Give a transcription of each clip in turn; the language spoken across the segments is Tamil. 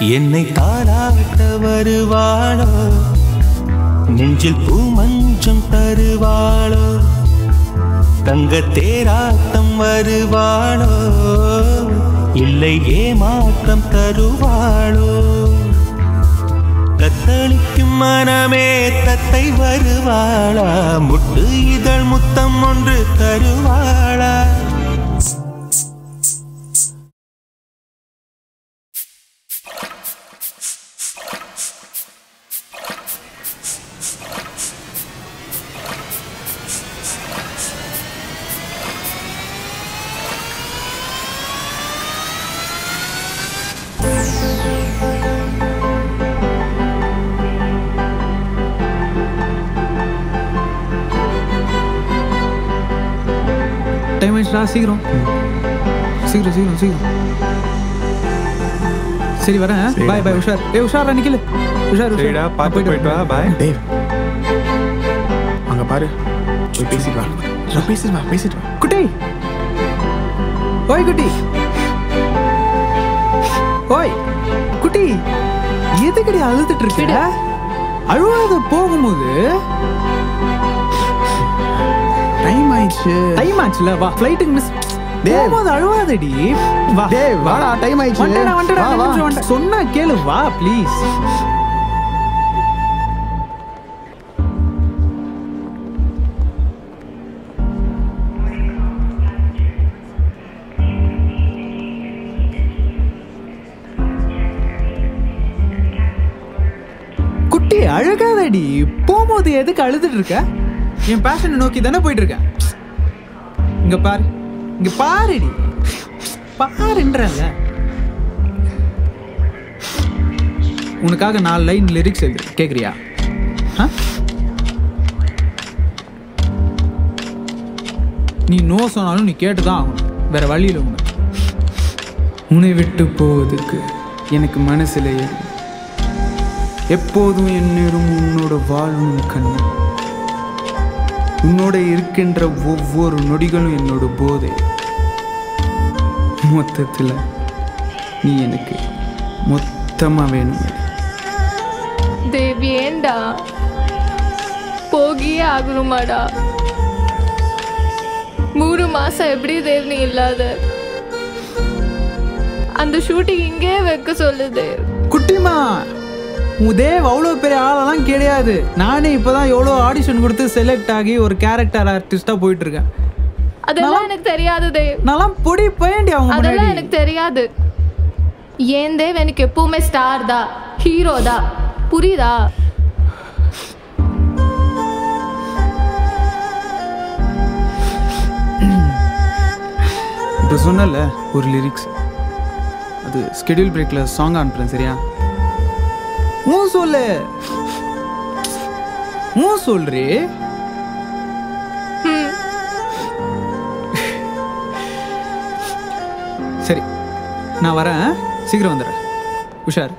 என்னை தாளாட்ட வருவாளோ, நெஞ்சில் பூ மஞ்சம் தருவாளோ, தங்க தேராட்டம் வருவாளோ, இல்லை ஏமாற்றம் தருவாளோ, தத்தளிக்கும் மனமே தத்தை வருவாளா, முட்டு இதழ் முத்தம் ஒன்று தருவாளா? டைம் ஆயிடுச்சுடா, சீக்கிரம் சீக்கிரம் சீக்கிரம் சீக்கிரம். சரி வரேன், பாய் பாய். உஷார், உஷாரா நிக்கல, உஷார் சரிடா, பாத்து போயிட்டு வா. பாய். டேய் அங்க பாரு, போய் பேசிட்டு வா. பேசிட்டு வா. குட்டி, ஓய் குட்டி, ஓய் குட்டி, எதுக்கடி அழுதுட்டு இருக்க? அழுவாத, போகும்போது டைம் ஆயிடுச்சுல, வா ஃப்ளைட்டுக்கு மிஸ். போகும்போது அழுவாதடி, வா. டேய் வாடா, டைம் ஆயிடுச்சு. வந்துட்டேன், சொன்னா கேளு, வா ப்ளீஸ். குட்டி அழகாதடி, போகும்போது எதுக்கு அழுதுட்டு இருக்க? என் பேஷனை நோக்கி தானே போயிட்டு இருக்கேன். இங்க பாரு, இங்க பாருடி, பாருன்றல. உனக்காக 4 லைன் லிரிக்ஸ் எழுது, கேக்குறியா? நீ நோ சொன்னாலும் நீ கேட்டுதான் ஆகணும், வேற வழியில். உன்னை விட்டு போவதுக்கு எனக்கு மனசுல எப்போதும் என்னும் உன்னோட வாழும் கண்ணு, உன்னோட இருக்கின்ற ஒவ்வொரு நொடிகளும் என்னோட போதை. மொத்தத்தில் நீ எனக்கு மொத்தமா வேணும். தேவி ஏண்டா போகியே ஆகணுமாடா? 3 மாசம் எப்படி தேவ் நீ இல்லாத? அந்த ஷூட்டிங் இங்கே வைக்க சொல்லுது. குட்டிமா, உதேவ் அவ்வளோ பெரிய ஆளெல்லாம் கிடையாது. நானே இப்போதான் எவ்வளோ ஆடிஷன் கொடுத்து செலக்ட் ஆகி ஒரு கேரக்டர் ஆர்டிஸ்டா போயிட்டு இருக்கேன். அதெல்லாம் எனக்கு தெரியாது தேவ். நான் பொடி போயண்டி அவங்க. அதெல்லாம் எனக்கு தெரியாது. ஏன் தேவ் எனக்கு எப்பவுமே ஸ்டார் தான், ஹீரோ தான், புரியுதா? இப்போ சொன்னல ஒரு லிரிக்ஸ், அது ஸ்கெடியூல் பிரேக்ல சாங் அனுப்புறேன், சரியா? சொல்லு, சொல்றே. சரி நான் வரேன், சீக்கிரம் வந்துடுறேன். உஷார்,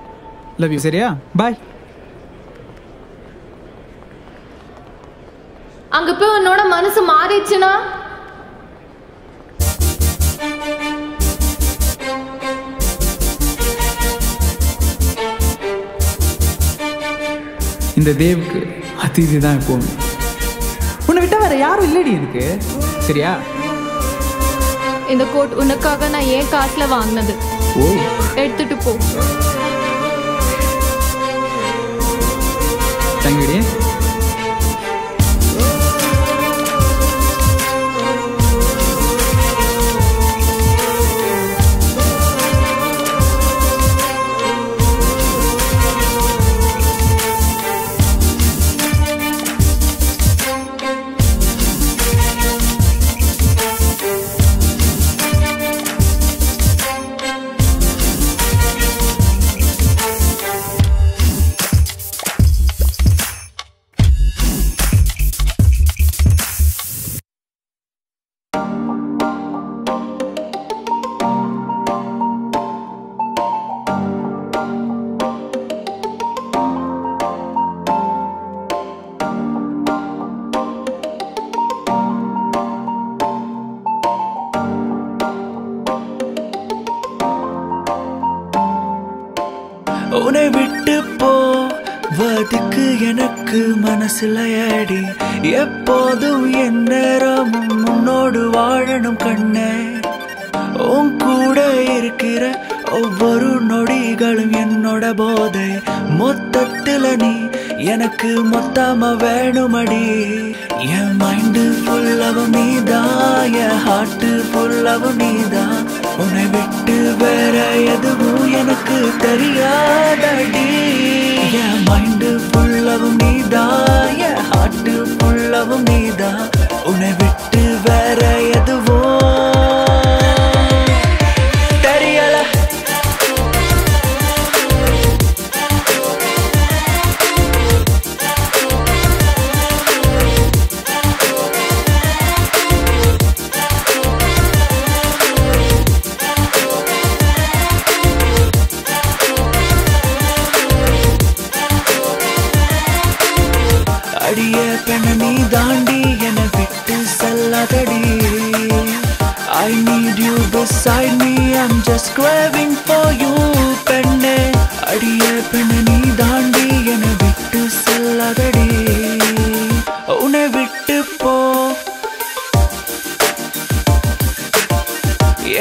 லவ் யூ, சரியா? பாய். அங்க போய் உன்னோட மனசு மாறிடுச்சுன்னா இந்த தேவுக்கு அதிதி தான் எப்போவுமே. உன்னை விட்டா வேற யாரும் இல்லடி எனக்கு, சரியா? இந்த கோட் உனக்காக நான் ஏன் காசுல வாங்கினது. எடுத்துட்டு போ. தேங்க்யூ. உன்னை விட்டு போவதுக்கு எனக்கு மனசில்லையடி. எப்போதும் என் நேரமும் உன்னோடு வாழணும் கண்ணே. உன் கூட இருக்கிற ஒவ்வொரு நொடிகளும் என்னோட போதை. மொத்தத்துல நீ எனக்கு மொத்தமா வேணுமடி. என் மைண்டு ஃபுல்லாவும் நீதான், என் ஹார்ட்டு ஃபுல்லாவும் நீதான். உன்னை விட்டு வேற எதுவும் எனக்கு தெரியாதடி. என் மைண்டு ஃபுல்லாவும் நீதான், என் ஹார்ட்டு ஃபுல்லாவும் நீதான். உன்னை விட்டு வேற எதுவும் தெரியல. அடியே பெண்ண நீ தாண்டி என்னை விட்டு செல்லாதடி. I need you beside me, I'm just craving for you பெண்ணே. அடியே பெண்ண நீ தாண்டி என்னை விட்டு செல்லாதடி. உன்னை விட்டு போ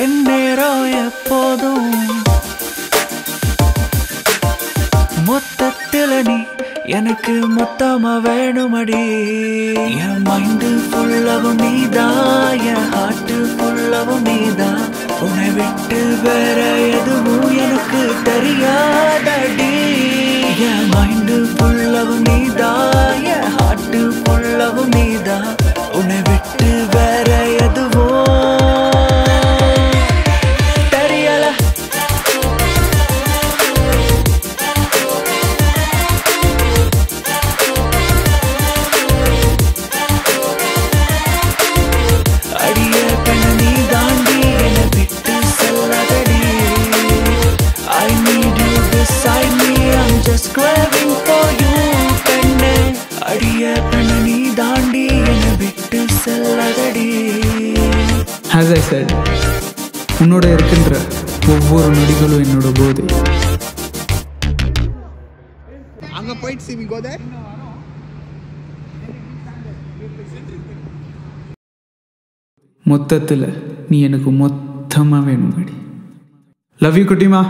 என் நேரம் எப்போதும். மொத்தத்துல நீ எனக்கு மொத்தமா வேணுமடி. என் மைண்டு ஃபுல்லாவும் நீதான், என் ஹார்ட்டு ஃபுல்லாவும் நீதான். உன்னை விட்டு வேற எதுவும் எனக்கு தெரியாதடி. என் மைண்டு ஃபுல்லாவும் நீதான், என் ஹார்ட்டு ஃபுல்லாவும் நீதான். உன்னை விட்டு வேற எதுவும் தெரியல. Just craving for you பெண்ணே. அடியே பெண்ண நீ தாண்டி என்னை விட்டு செல்லாதடி. As I said, உன்னோட இருக்கின்ற ஒவ்வொரு நொடிகளும் என்னோட போதை. அங்க போயிட்டு see me go there. மொத்தத்தில் நீ எனக்கு மொத்தமாக வேணும்படி. லவ் யூ குட்டிமா.